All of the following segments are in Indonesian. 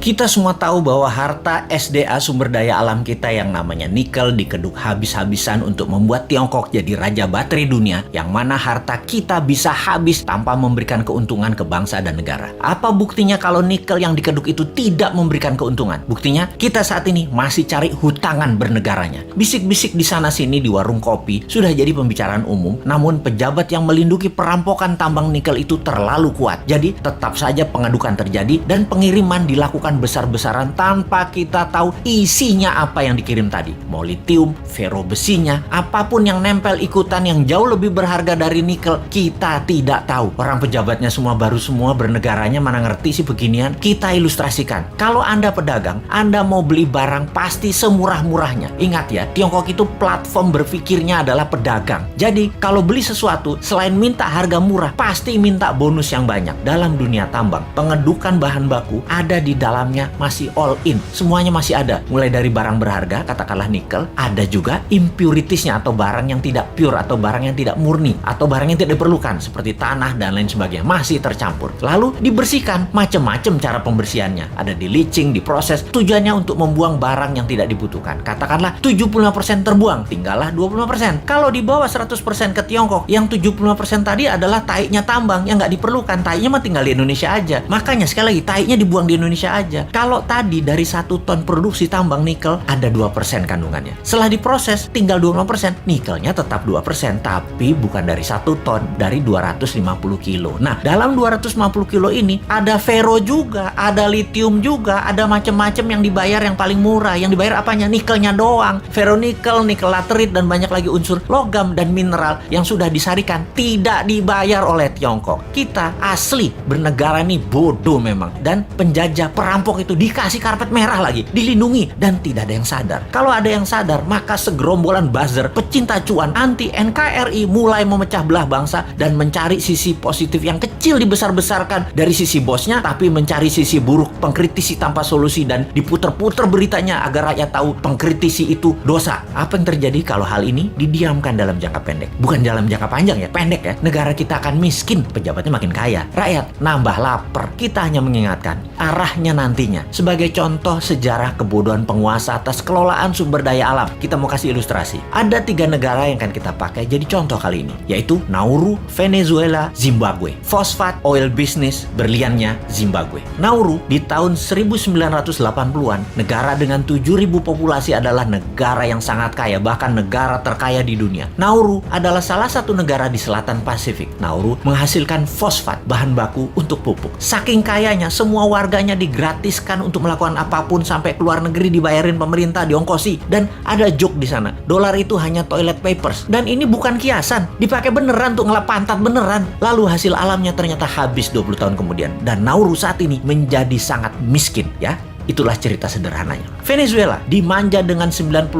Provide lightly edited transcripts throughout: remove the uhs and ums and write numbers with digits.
Kita semua tahu bahwa harta SDA sumber daya alam kita yang namanya nikel dikeduk habis-habisan untuk membuat Tiongkok jadi raja baterai dunia, yang mana harta kita bisa habis tanpa memberikan keuntungan ke bangsa dan negara. Apa buktinya kalau nikel yang dikeduk itu tidak memberikan keuntungan? Buktinya kita saat ini masih cari hutangan bernegaranya. Bisik-bisik di sana-sini di warung kopi sudah jadi pembicaraan umum, namun pejabat yang melindungi perampokan tambang nikel itu terlalu kuat. Jadi tetap saja pengadukan terjadi dan pengiriman dilakukan besar-besaran tanpa kita tahu isinya apa yang dikirim tadi. Mau litium, fero besinya, apapun yang nempel ikutan yang jauh lebih berharga dari nikel, kita tidak tahu. Orang pejabatnya semua baru semua, bernegaranya mana ngerti sih beginian. Kita ilustrasikan. Kalau Anda pedagang, Anda mau beli barang pasti semurah-murahnya. Ingat ya, Tiongkok itu platform berpikirnya adalah pedagang. Jadi kalau beli sesuatu, selain minta harga murah, pasti minta bonus yang banyak. Dalam dunia tambang, pengedukan bahan baku ada di dalamnya masih all in. Semuanya masih ada. Mulai dari barang berharga, katakanlah nikel, ada juga impuritiesnya atau barang yang tidak pure atau barang yang tidak murni atau barang yang tidak diperlukan seperti tanah dan lain sebagainya. Masih tercampur. Lalu dibersihkan. Macam-macam cara pembersihannya. Ada di leaching, diproses. Tujuannya untuk membuang barang yang tidak dibutuhkan. Katakanlah 75% terbuang, tinggallah 25%. Kalau dibawa 100% ke Tiongkok, yang 75% tadi adalah taiknya tambang yang nggak diperlukan. Taiknya mah tinggal di Indonesia aja. Makanya sekali lagi, taiknya dibuang di Indonesia aja. Kalau tadi dari 1 ton produksi tambang nikel ada 2% kandungannya. Setelah diproses tinggal 25%, nikelnya tetap 2%, tapi bukan dari 1 ton, dari 250 kilo. Nah, dalam 250 kilo ini ada fero juga, ada litium juga, ada macam-macam yang dibayar yang paling murah. Yang dibayar apanya? Nikelnya doang. Feronikel, nikel laterit, dan banyak lagi unsur logam dan mineral yang sudah disarikan tidak dibayar oleh Tiongkok. Kita asli bernegara nih bodoh memang. Dan penjajah perampok itu dikasih karpet merah lagi, dilindungi, dan tidak ada yang sadar. Kalau ada yang sadar, maka segerombolan buzzer pecinta cuan anti NKRI mulai memecah belah bangsa dan mencari sisi positif yang kecil dibesar-besarkan dari sisi bosnya, tapi mencari sisi buruk, pengkritisi tanpa solusi, dan diputer-puter beritanya agar rakyat tahu pengkritisi itu dosa. Apa yang terjadi kalau hal ini didiamkan dalam jangka pendek? Bukan dalam jangka panjang ya, pendek ya. Negara kita akan miskin, pejabatnya makin kaya, rakyat nambah lapar. Kita hanya mengingatkan arahnya nantinya. Sebagai contoh sejarah kebodohan penguasa atas kelolaan sumber daya alam, kita mau kasih ilustrasi. Ada 3 negara yang akan kita pakai jadi contoh kali ini, yaitu Nauru, Venezuela, Zimbabwe. Fosfat, oil business, berliannya Zimbabwe. Nauru di tahun 1980-an, negara dengan 7.000 populasi adalah negara yang sangat kaya, bahkan negara terkaya di dunia. Nauru adalah salah satu negara di selatan Pasifik. Nauru menghasilkan fosfat, bahan baku untuk pupuk. Saking kayanya, semua warganya digratiskan untuk melakukan apapun, sampai keluar negeri dibayarin pemerintah, diongkosi. Dan ada joke di sana, dolar itu hanya toilet papers. Dan ini bukan kiasan, dipakai beneran untuk ngelap pantat beneran. Lalu hasil alamnya ternyata habis 20 tahun kemudian. Dan Nauru saat ini menjadi sangat miskin ya. Itulah cerita sederhananya. Venezuela dimanja dengan 95%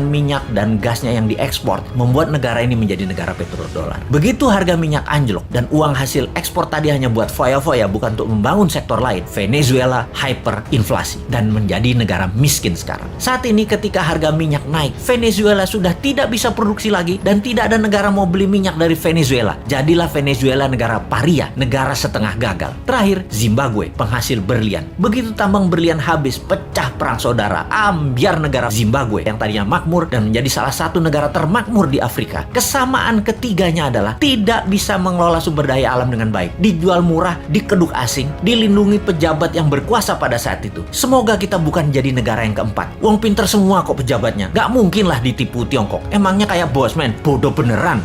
minyak dan gasnya yang diekspor, membuat negara ini menjadi negara petrodolar. Begitu harga minyak anjlok dan uang hasil ekspor tadi hanya buat foya-foya, bukan untuk membangun sektor lain, Venezuela hyperinflasi dan menjadi negara miskin sekarang. Saat ini ketika harga minyak naik, Venezuela sudah tidak bisa produksi lagi dan tidak ada negara mau beli minyak dari Venezuela. Jadilah Venezuela negara paria, negara setengah gagal. Terakhir, Zimbabwe, penghasil berlian. Begitu tambang berlian habis, pecah perang saudara, ambyar negara Zimbabwe yang tadinya makmur dan menjadi salah satu negara termakmur di Afrika. Kesamaan ketiganya adalah tidak bisa mengelola sumber daya alam dengan baik, dijual murah, dikeduk asing, dilindungi pejabat yang berkuasa pada saat itu. Semoga kita bukan jadi negara yang keempat. Wong pinter semua kok pejabatnya, gak mungkin lah ditipu Tiongkok. Emangnya kayak bos men, bodoh beneran.